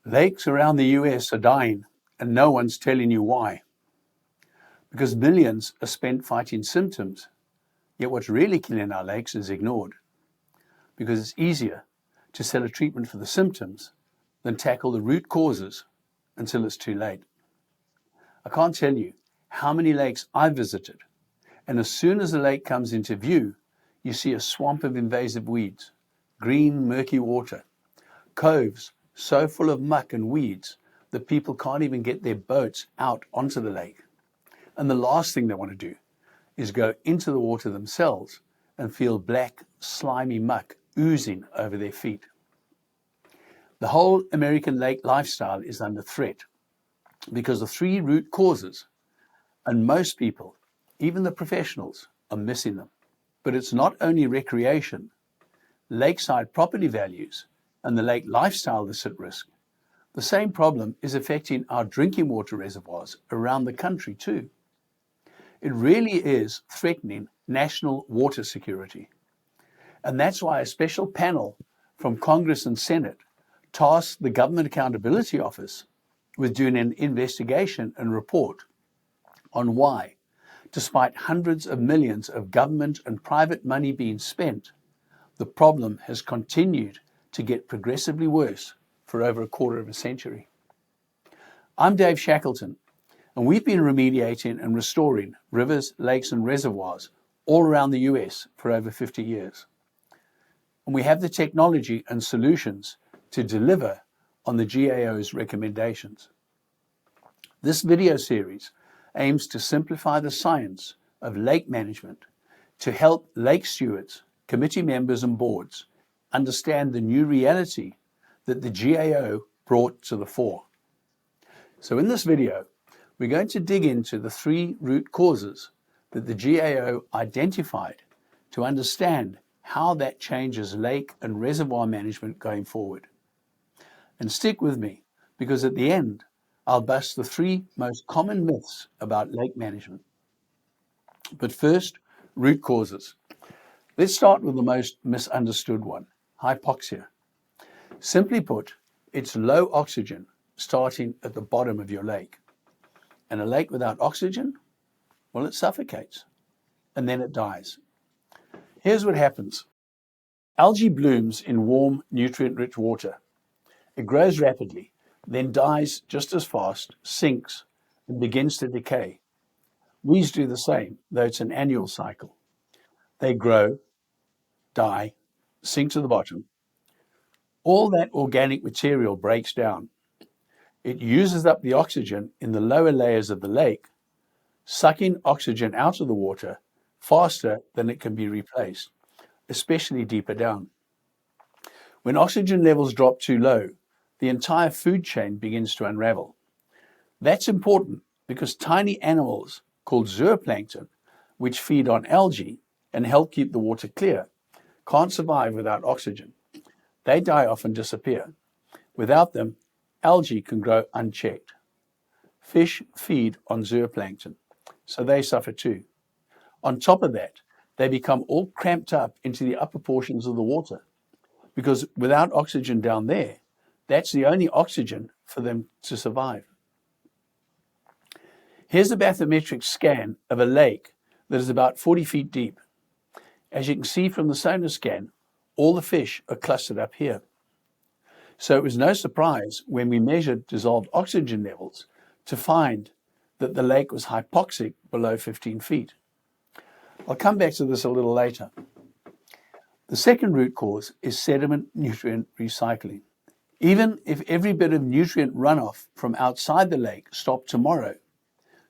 Lakes around the US are dying, and no one's telling you why. Because millions are spent fighting symptoms, yet what's really killing our lakes is ignored. Because it's easier to sell a treatment for the symptoms than tackle the root causes until it's too late. I can't tell you how many lakes I've visited, and as soon as the lake comes into view, you see a swamp of invasive weeds, green, murky water, coves so full of muck and weeds that people can't even get their boats out onto the lake. And the last thing they want to do is go into the water themselves and feel black, slimy muck oozing over their feet. The whole American lake lifestyle is under threat because of three root causes, and most people, even the professionals, are missing them. But it's not only recreation, lakeside property values, and the lake lifestyle that's at risk. The same problem is affecting our drinking water reservoirs around the country too. It really is threatening national water security. And that's why a special panel from Congress and Senate tasked the Government Accountability Office with doing an investigation and report on why, despite hundreds of millions of government and private money being spent, the problem has continued to get progressively worse for over a quarter of a century. I'm Dave Shackleton, and we've been remediating and restoring rivers, lakes, and reservoirs all around the US for over 50 years. And we have the technology and solutions to deliver on the GAO's recommendations. This video series aims to simplify the science of lake management to help lake stewards, committee members, and boards understand the new reality that the GAO brought to the fore. So in this video, we're going to dig into the three root causes that the GAO identified to understand how that changes lake and reservoir management going forward. And stick with me, because at the end, I'll bust the three most common myths about lake management. But first, root causes. Let's start with the most misunderstood one, hypoxia. Simply put, it's low oxygen starting at the bottom of your lake. And a lake without oxygen, well, it suffocates, and then it dies. Here's what happens. Algae blooms in warm, nutrient-rich water. It grows rapidly, then dies just as fast, sinks, and begins to decay. Weeds do the same, though it's an annual cycle. They grow, die, sink to the bottom. All that organic material breaks down. It uses up the oxygen in the lower layers of the lake, sucking oxygen out of the water faster than it can be replaced, especially deeper down. When oxygen levels drop too low, the entire food chain begins to unravel. That's important because tiny animals called zooplankton, which feed on algae and help keep the water clear, can't survive without oxygen. They die off and disappear. Without them, algae can grow unchecked. Fish feed on zooplankton, so they suffer too. On top of that, they become all cramped up into the upper portions of the water, because without oxygen down there, that's the only oxygen for them to survive. Here's a bathymetric scan of a lake that is about 40 feet deep. As you can see from the sonar scan, all the fish are clustered up here. So it was no surprise when we measured dissolved oxygen levels to find that the lake was hypoxic below 15 feet. I'll come back to this a little later. The second root cause is sediment nutrient recycling. Even if every bit of nutrient runoff from outside the lake stopped tomorrow,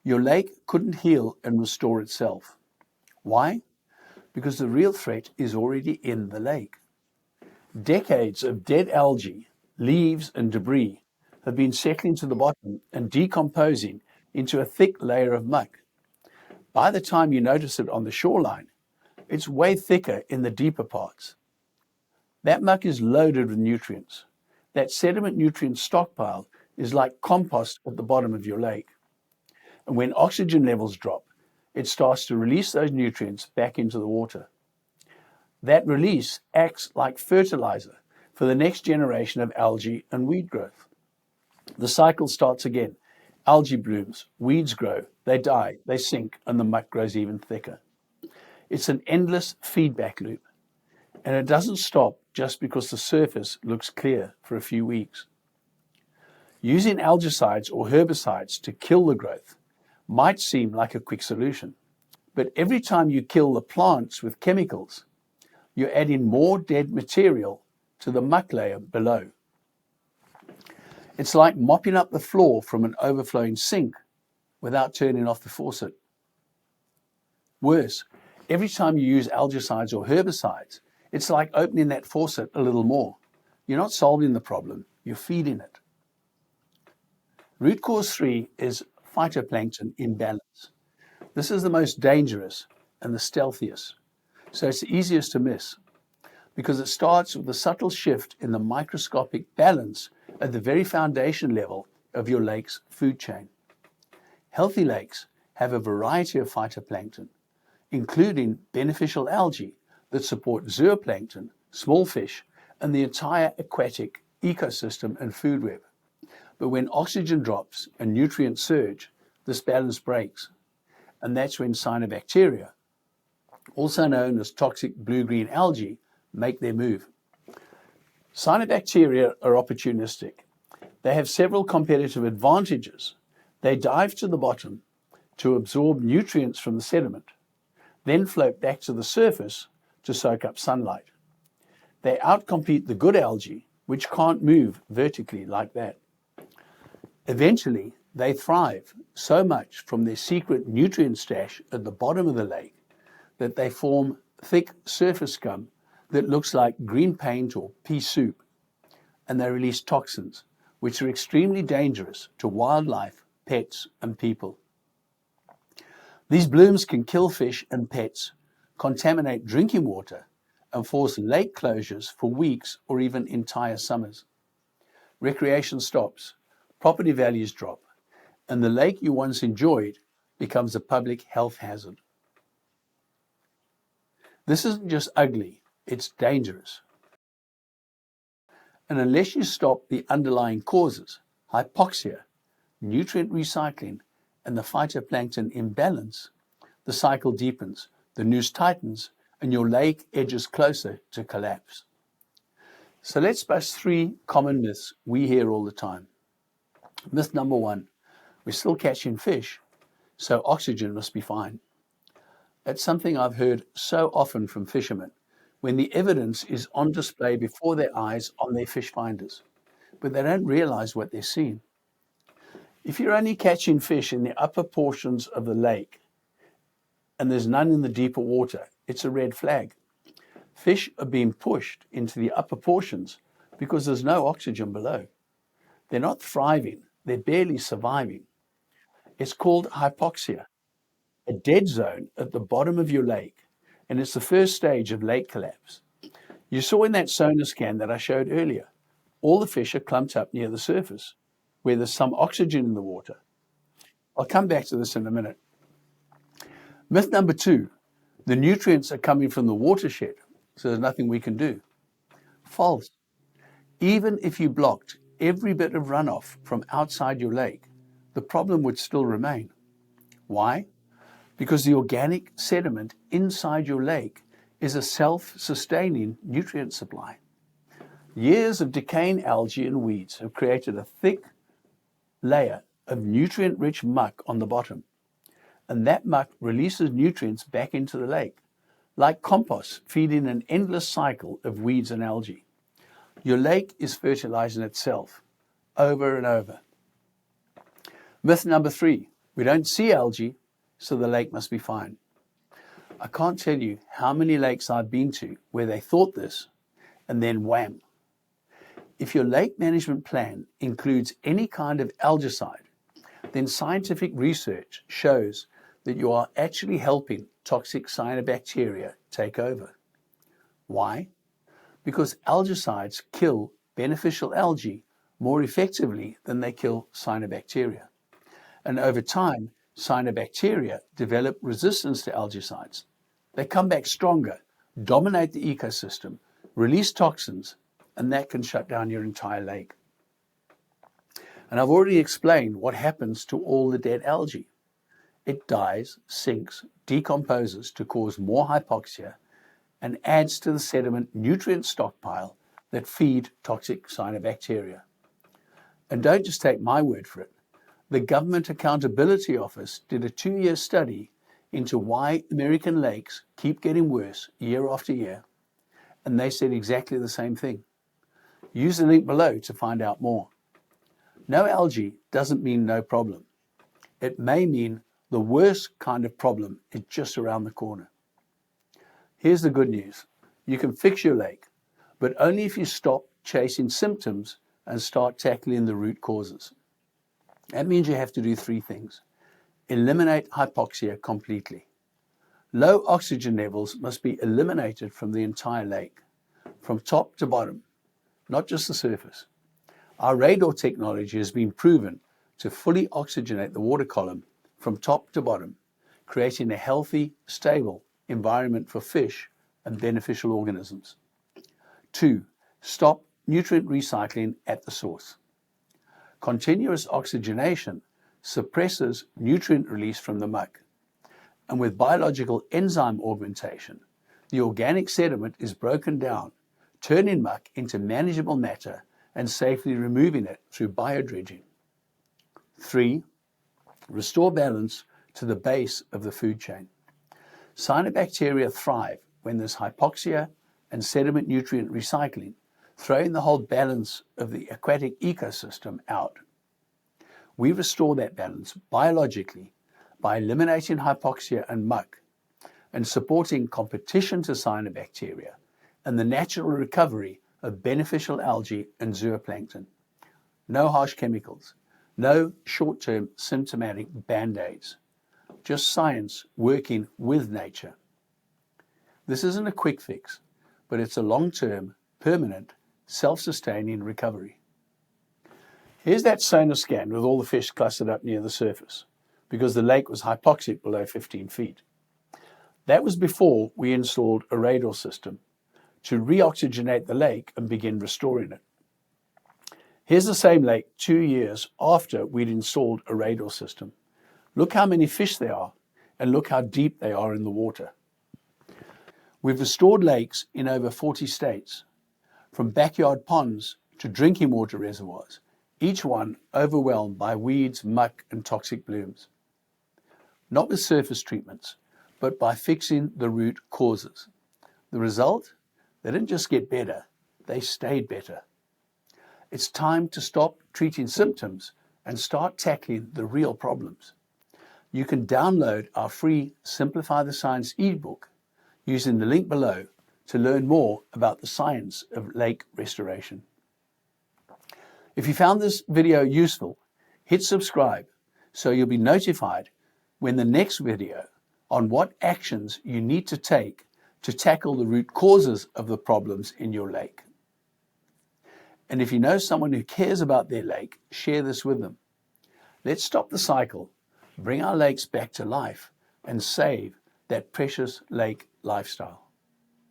your lake couldn't heal and restore itself. Why? Because the real threat is already in the lake. Decades of dead algae, leaves, and debris have been settling to the bottom and decomposing into a thick layer of muck. By the time you notice it on the shoreline, it's way thicker in the deeper parts. That muck is loaded with nutrients. That sediment nutrient stockpile is like compost at the bottom of your lake. And when oxygen levels drop, it starts to release those nutrients back into the water. That release acts like fertilizer for the next generation of algae and weed growth. The cycle starts again. Algae blooms, weeds grow, they die, they sink, and the muck grows even thicker. It's an endless feedback loop, and it doesn't stop just because the surface looks clear for a few weeks. Using algaecides or herbicides to kill the growth might seem like a quick solution, but every time you kill the plants with chemicals, you're adding more dead material to the muck layer below. It's like mopping up the floor from an overflowing sink without turning off the faucet. Worse, every time you use algaecides or herbicides, it's like opening that faucet a little more. You're not solving the problem, you're feeding it. Root cause 3 is phytoplankton imbalance. This is the most dangerous and the stealthiest, so it's the easiest to miss because it starts with a subtle shift in the microscopic balance at the very foundation level of your lake's food chain. Healthy lakes have a variety of phytoplankton, including beneficial algae that support zooplankton, small fish, and the entire aquatic ecosystem and food web. But when oxygen drops and nutrients surge, this balance breaks, and that's when cyanobacteria, also known as toxic blue-green algae, make their move. Cyanobacteria are opportunistic. They have several competitive advantages. They dive to the bottom to absorb nutrients from the sediment, then float back to the surface to soak up sunlight. They outcompete the good algae, which can't move vertically like that. Eventually, they thrive so much from their secret nutrient stash at the bottom of the lake that they form thick surface scum that looks like green paint or pea soup, and they release toxins, which are extremely dangerous to wildlife, pets, and people. These blooms can kill fish and pets, contaminate drinking water, and force lake closures for weeks or even entire summers. Recreation stops, property values drop, and the lake you once enjoyed becomes a public health hazard. This isn't just ugly, it's dangerous. And unless you stop the underlying causes, hypoxia, nutrient recycling, and the phytoplankton imbalance, the cycle deepens, the noose tightens, and your lake edges closer to collapse. So let's bust 3 common myths we hear all the time. Myth number 1, we're still catching fish, so oxygen must be fine. That's something I've heard so often from fishermen when the evidence is on display before their eyes on their fish finders, but they don't realize what they're seeing. If you're only catching fish in the upper portions of the lake and there's none in the deeper water, it's a red flag. Fish are being pushed into the upper portions because there's no oxygen below. They're not thriving, they're barely surviving. It's called hypoxia, a dead zone at the bottom of your lake, and it's the first stage of lake collapse. You saw in that sonar scan that I showed earlier, all the fish are clumped up near the surface, where there's some oxygen in the water. I'll come back to this in a minute. Myth number 2, the nutrients are coming from the watershed, so there's nothing we can do. False. Even if you blocked every bit of runoff from outside your lake, the problem would still remain. Why? Because the organic sediment inside your lake is a self-sustaining nutrient supply. Years of decaying algae and weeds have created a thick layer of nutrient-rich muck on the bottom, and that muck releases nutrients back into the lake, like compost feeding an endless cycle of weeds and algae. Your lake is fertilizing itself over and over. Myth number 3, we don't see algae, so the lake must be fine. I can't tell you how many lakes I've been to where they thought this, and then wham. If your lake management plan includes any kind of algaecide, then scientific research shows that you are actually helping toxic cyanobacteria take over. Why? Because algaecides kill beneficial algae more effectively than they kill cyanobacteria. And over time, cyanobacteria develop resistance to algaecides. They come back stronger, dominate the ecosystem, release toxins, and that can shut down your entire lake. And I've already explained what happens to all the dead algae. It dies, sinks, decomposes to cause more hypoxia, and adds to the sediment nutrient stockpile that feed toxic cyanobacteria. And don't just take my word for it. The Government Accountability Office did a 2-year study into why American lakes keep getting worse year after year, and they said exactly the same thing. Use the link below to find out more. No algae doesn't mean no problem. It may mean the worst kind of problem is just around the corner. Here's the good news. You can fix your lake, but only if you stop chasing symptoms and start tackling the root causes. That means you have to do 3 things. Eliminate hypoxia completely. Low oxygen levels must be eliminated from the entire lake, from top to bottom, not just the surface. Our radar technology has been proven to fully oxygenate the water column from top to bottom, creating a healthy, stable environment for fish and beneficial organisms. 2, stop nutrient recycling at the source. Continuous oxygenation suppresses nutrient release from the muck, and with biological enzyme augmentation, the organic sediment is broken down, turning muck into manageable matter and safely removing it through biodredging. 3, restore balance to the base of the food chain. Cyanobacteria thrive when there's hypoxia and sediment nutrient recycling, throwing the whole balance of the aquatic ecosystem out. We restore that balance biologically by eliminating hypoxia and muck and supporting competition to cyanobacteria and the natural recovery of beneficial algae and zooplankton. No harsh chemicals, no short-term symptomatic band-aids, just science working with nature. This isn't a quick fix, but it's a long-term, permanent, self-sustaining recovery. Here's that sonar scan with all the fish clustered up near the surface, because the lake was hypoxic below 15 feet. That was before we installed a radar system to reoxygenate the lake and begin restoring it. Here's the same lake 2 years after we'd installed a radar system. Look how many fish there are, and look how deep they are in the water. We've restored lakes in over 40 states, from backyard ponds to drinking water reservoirs, each one overwhelmed by weeds, muck, and toxic blooms. Not with surface treatments, but by fixing the root causes. The result? They didn't just get better, they stayed better. It's time to stop treating symptoms and start tackling the real problems. You can download our free Simplify the Science ebook using the link below to learn more about the science of lake restoration. If you found this video useful, hit subscribe so you'll be notified when the next video on what actions you need to take to tackle the root causes of the problems in your lake. And if you know someone who cares about their lake, share this with them. Let's stop the cycle, bring our lakes back to life, and save that precious lake lifestyle.